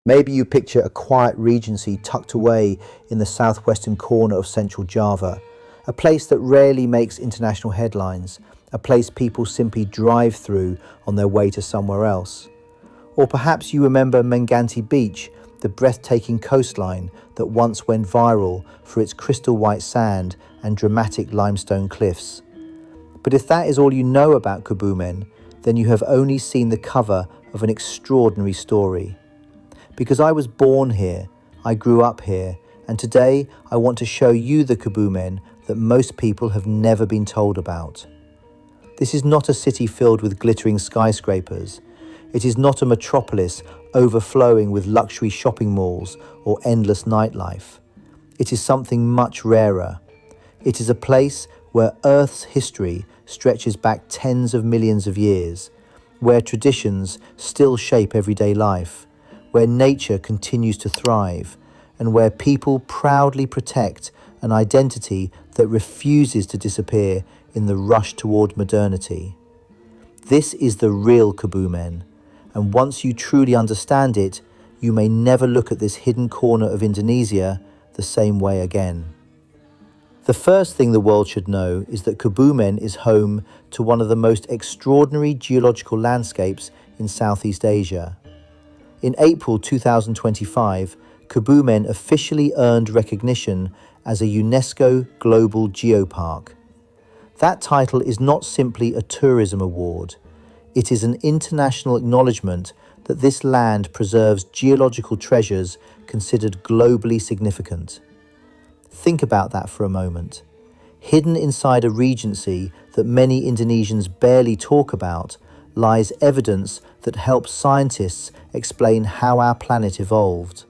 Maybe you picture a quiet regency tucked away in the southwestern corner of central Java, a place that rarely makes international headlines, a place people simply drive through on their way to somewhere else. Or perhaps you remember Menganti Beach, the breathtaking coastline that once went viral for its crystal white sand and dramatic limestone cliffs. But if that is all you know about Kebumen, then you have only seen the cover of an extraordinary story. Because I was born here, I grew up here, and today I want to show you the Kebumen that most people have never been told about. This is not a city filled with glittering skyscrapers. It is not a metropolis overflowing with luxury shopping malls or endless nightlife. It is something much rarer. It is a place where Earth's history stretches back tens of millions of years, where traditions still shape everyday life, where nature continues to thrive, and where people proudly protect an identity that refuses to disappear in the rush toward modernity. This is the real Kebumen, and once you truly understand it, you may never look at this hidden corner of Indonesia the same way again. The first thing the world should know is that Kebumen is home to one of the most extraordinary geological landscapes in Southeast Asia. In April 2025, Kebumen officially earned recognition as a UNESCO Global Geopark. That title is not simply a tourism award. It is an international acknowledgement that this land preserves geological treasures considered globally significant. Think about that for a moment. Hidden inside a regency that many Indonesians barely talk about lies evidence that helps scientists explain how our planet evolved.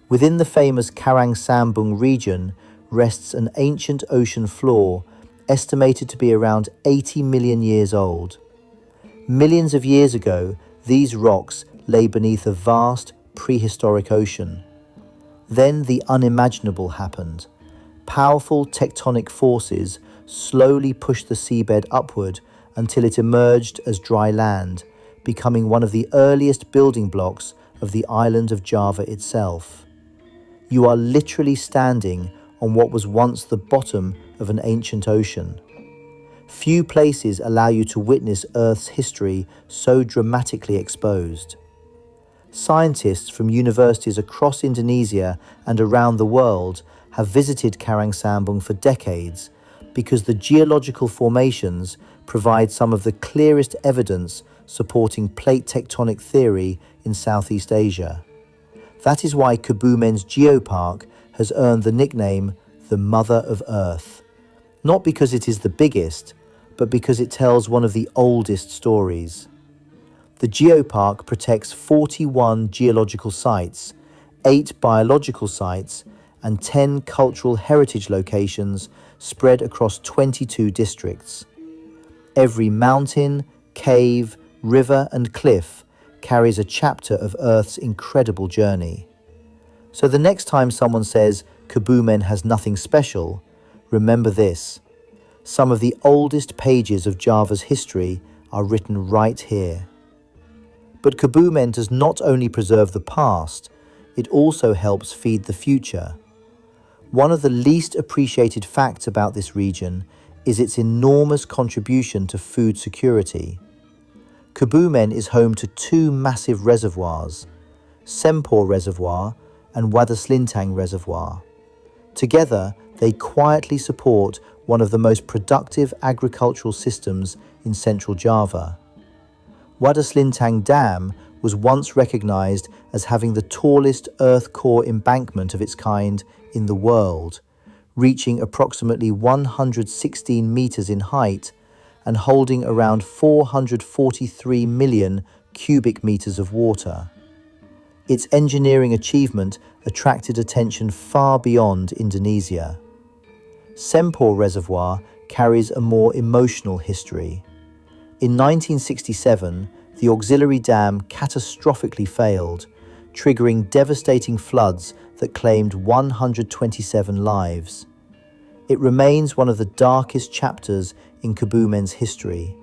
Within the famous Karang Sambung region rests an ancient ocean floor estimated to be around 80 million years old. Millions of years ago, these rocks lay beneath a vast prehistoric ocean. Then the unimaginable happened. Powerful tectonic forces slowly pushed the seabed upward until it emerged as dry land, becoming one of the earliest building blocks of the island of Java itself. You are literally standing on what was once the bottom of an ancient ocean. Few places allow you to witness Earth's history so dramatically exposed. Scientists from universities across Indonesia and around the world have visited Karang Sambung for decades because the geological formations provide some of the clearest evidence supporting plate tectonic theory in Southeast Asia. That is why Kebumen's geopark has earned the nickname the Mother of Earth. Not because it is the biggest, but because it tells one of the oldest stories. The geopark protects 41 geological sites, 8 biological sites, and 10 cultural heritage locations spread across 22 districts. Every mountain, cave, river, and cliff carries a chapter of Earth's incredible journey. So the next time someone says Kebumen has nothing special, remember this: some of the oldest pages of Java's history are written right here. But Kebumen does not only preserve the past, it also helps feed the future. One of the least appreciated facts about this region is its enormous contribution to food security. Kebumen is home to 2 massive reservoirs, Sempor Reservoir and Wadaslintang Reservoir. Together, they quietly support one of the most productive agricultural systems in central Java. Wadaslintang Dam was once recognized as having the tallest earth core embankment of its kind in the world, reaching approximately 116 meters in height and holding around 443 million cubic meters of water. Its engineering achievement attracted attention far beyond Indonesia. Sempor Reservoir carries a more emotional history. In 1967, the auxiliary dam catastrophically failed, triggering devastating floods that claimed 127 lives. It remains one of the darkest chapters in Kebumen's history.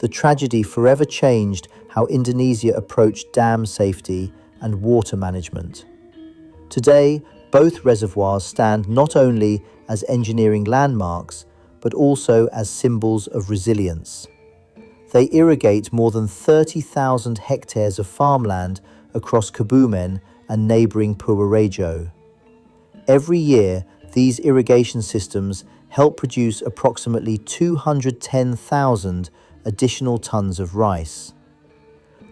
The tragedy forever changed how Indonesia approached dam safety and water management. Today, both reservoirs stand not only as engineering landmarks, but also as symbols of resilience. They irrigate more than 30,000 hectares of farmland across Kebumen and neighboring Purworejo. Every year, these irrigation systems help produce approximately 210,000 additional tons of rice.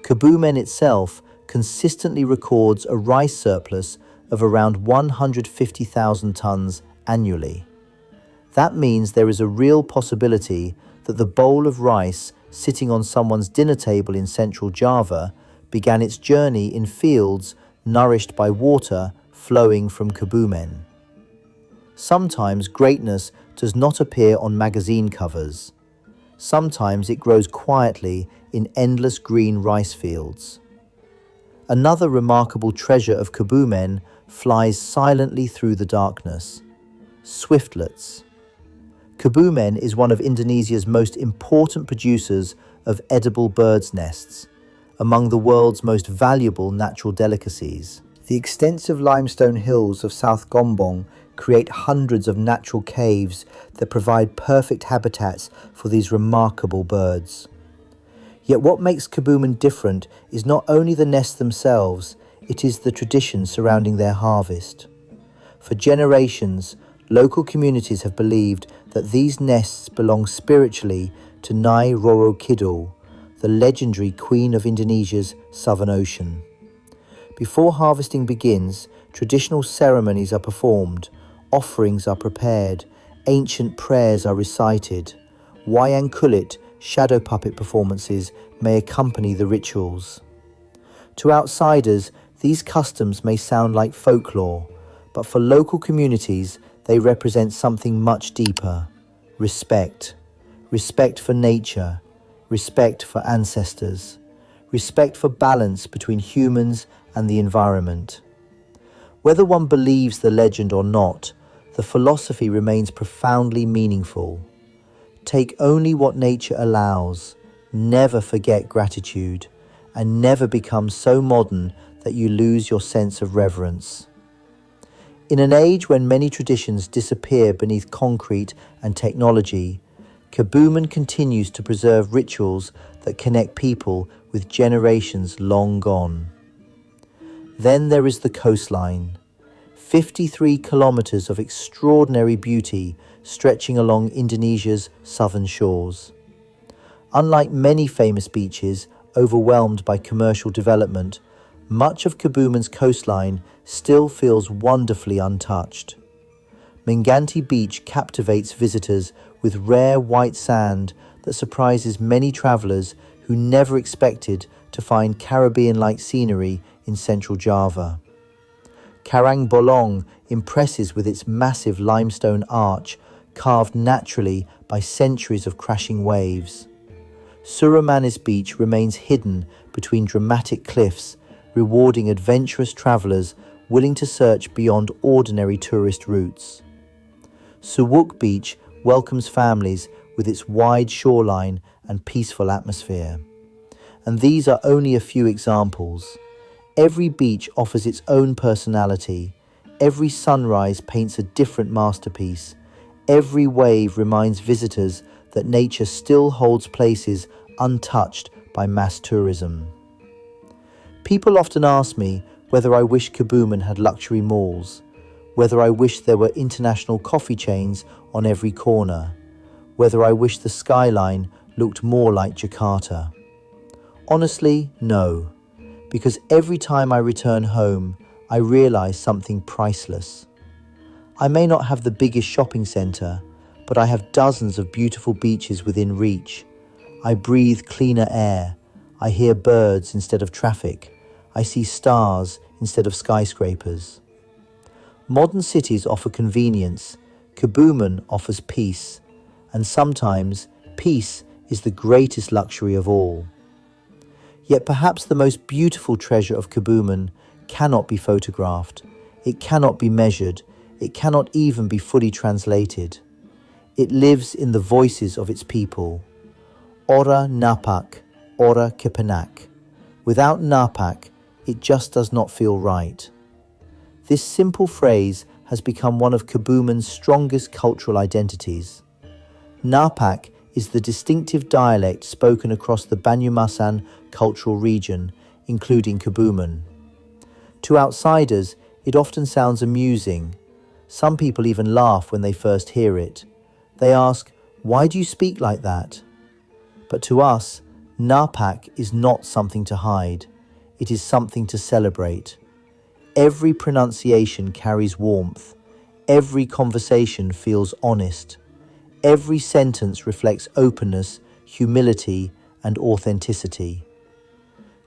Kebumen itself consistently records a rice surplus of around 150,000 tons annually. That means there is a real possibility that the bowl of rice sitting on someone's dinner table in central Java began its journey in fields nourished by water flowing from Kebumen. Sometimes greatness does not appear on magazine covers. Sometimes it grows quietly in endless green rice fields. Another remarkable treasure of Kebumen flies silently through the darkness. Swiftlets. Kebumen is one of Indonesia's most important producers of edible birds' nests, among the world's most valuable natural delicacies. The extensive limestone hills of South Gombong create hundreds of natural caves that provide perfect habitats for these remarkable birds. Yet what makes Kebumen different is not only the nests themselves, it is the tradition surrounding their harvest. For generations, local communities have believed that these nests belong spiritually to Nyai Roro Kidul, the legendary queen of Indonesia's Southern Ocean. Before harvesting begins, traditional ceremonies are performed, offerings are prepared, ancient prayers are recited. Wayang kulit, shadow puppet performances, may accompany the rituals. To outsiders, these customs may sound like folklore, but for local communities, they represent something much deeper. Respect. Respect for nature. Respect for ancestors. Respect for balance between humans and the environment. Whether one believes the legend or not, the philosophy remains profoundly meaningful. Take only what nature allows, never forget gratitude, and never become so modern that you lose your sense of reverence. In an age when many traditions disappear beneath concrete and technology, Kebumen continues to preserve rituals that connect people with generations long gone. Then there is the coastline. 53 kilometers of extraordinary beauty stretching along Indonesia's southern shores. Unlike many famous beaches overwhelmed by commercial development, much of Kebumen's coastline still feels wonderfully untouched. Menganti Beach captivates visitors with rare white sand that surprises many travelers who never expected to find Caribbean-like scenery in central Java. Karang Bolong impresses with its massive limestone arch carved naturally by centuries of crashing waves. Suramanis Beach remains hidden between dramatic cliffs, rewarding adventurous travelers willing to search beyond ordinary tourist routes. Suwuk Beach welcomes families with its wide shoreline and peaceful atmosphere. And these are only a few examples. Every beach offers its own personality. Every sunrise paints a different masterpiece. Every wave reminds visitors that nature still holds places untouched by mass tourism. People often ask me whether I wish Kebumen had luxury malls, whether I wish there were international coffee chains on every corner, whether I wish the skyline looked more like Jakarta. Honestly, no, because every time I return home, I realize something priceless. I may not have the biggest shopping center, but I have dozens of beautiful beaches within reach. I breathe cleaner air. I hear birds instead of traffic. I see stars instead of skyscrapers. Modern cities offer convenience. Kebumen offers peace. And sometimes, peace is the greatest luxury of all. Yet perhaps the most beautiful treasure of Kebumen cannot be photographed. It cannot be measured. It cannot even be fully translated. It lives in the voices of its people. Ora Napak, Ora Kepenak. Without Napak, It just does not feel right. This simple phrase has become one of Kebumen's strongest cultural identities. Napak is the distinctive dialect spoken across the Banyumasan cultural region, including Kebumen. To outsiders, it often sounds amusing. Some people even laugh when they first hear it. They ask, "Why do you speak like that?" But to us, Napak is not something to hide. It is something to celebrate. Every pronunciation carries warmth. Every conversation feels honest. Every sentence reflects openness, humility, and authenticity.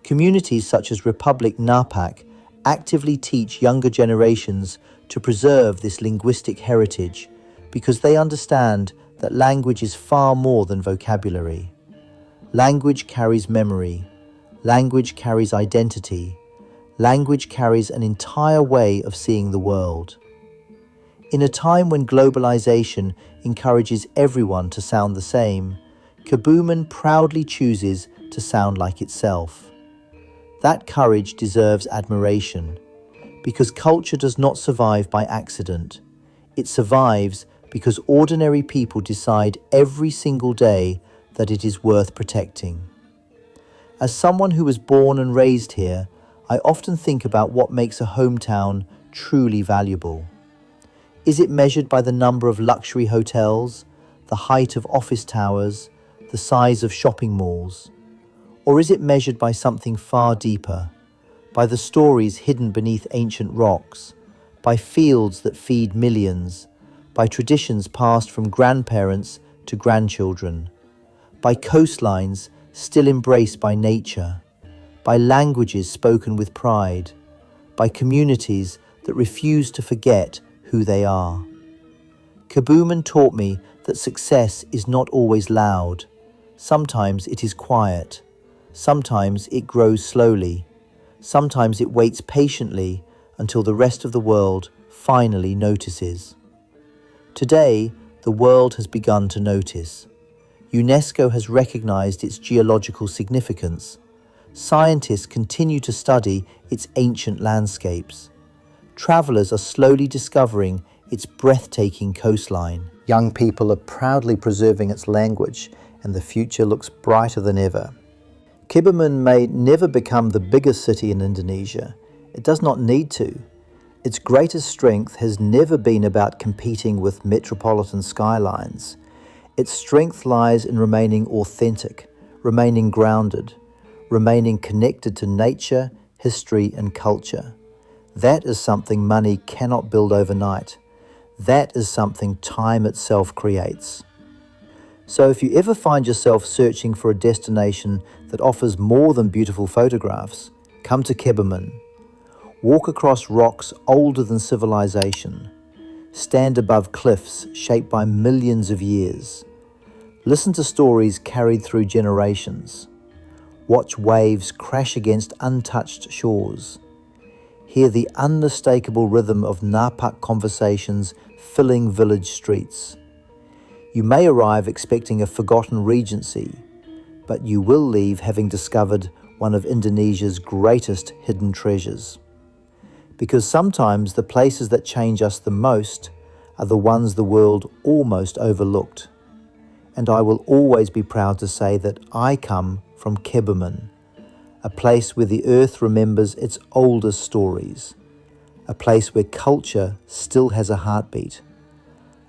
Communities such as Republic Napak actively teach younger generations to preserve this linguistic heritage because they understand that language is far more than vocabulary. Language carries memory. Language carries identity. Language carries an entire way of seeing the world. In a time when globalization encourages everyone to sound the same, Kebumen proudly chooses to sound like itself. That courage deserves admiration, because culture does not survive by accident. It survives because ordinary people decide every single day that it is worth protecting. As someone who was born and raised here, I often think about what makes a hometown truly valuable. Is it measured by the number of luxury hotels, the height of office towers, the size of shopping malls? Or is it measured by something far deeper, by the stories hidden beneath ancient rocks, by fields that feed millions, by traditions passed from grandparents to grandchildren, by coastlines still embraced by nature, by languages spoken with pride, by communities that refuse to forget who they are? Kebumen taught me that success is not always loud. Sometimes it is quiet. Sometimes it grows slowly. Sometimes it waits patiently until the rest of the world finally notices. Today, the world has begun to notice. UNESCO has recognized its geological significance. Scientists continue to study its ancient landscapes. Travelers are slowly discovering its breathtaking coastline. Young people are proudly preserving its language, and the future looks brighter than ever. Kebumen may never become the biggest city in Indonesia. It does not need to. Its greatest strength has never been about competing with metropolitan skylines. Its strength lies in remaining authentic, remaining grounded, remaining connected to nature, history, and culture. That is something money cannot build overnight. That is something time itself creates. So if you ever find yourself searching for a destination that offers more than beautiful photographs, come to Kebumen. Walk across rocks older than civilization. Stand above cliffs shaped by millions of years. Listen to stories carried through generations. Watch waves crash against untouched shores. Hear the unmistakable rhythm of Napak conversations filling village streets. You may arrive expecting a forgotten regency, but you will leave having discovered one of Indonesia's greatest hidden treasures. Because sometimes the places that change us the most are the ones the world almost overlooked. And I will always be proud to say that I come from Kebumen, a place where the earth remembers its oldest stories, a place where culture still has a heartbeat,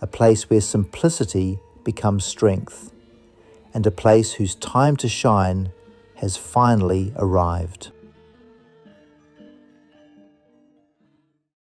a place where simplicity becomes strength, and a place whose time to shine has finally arrived.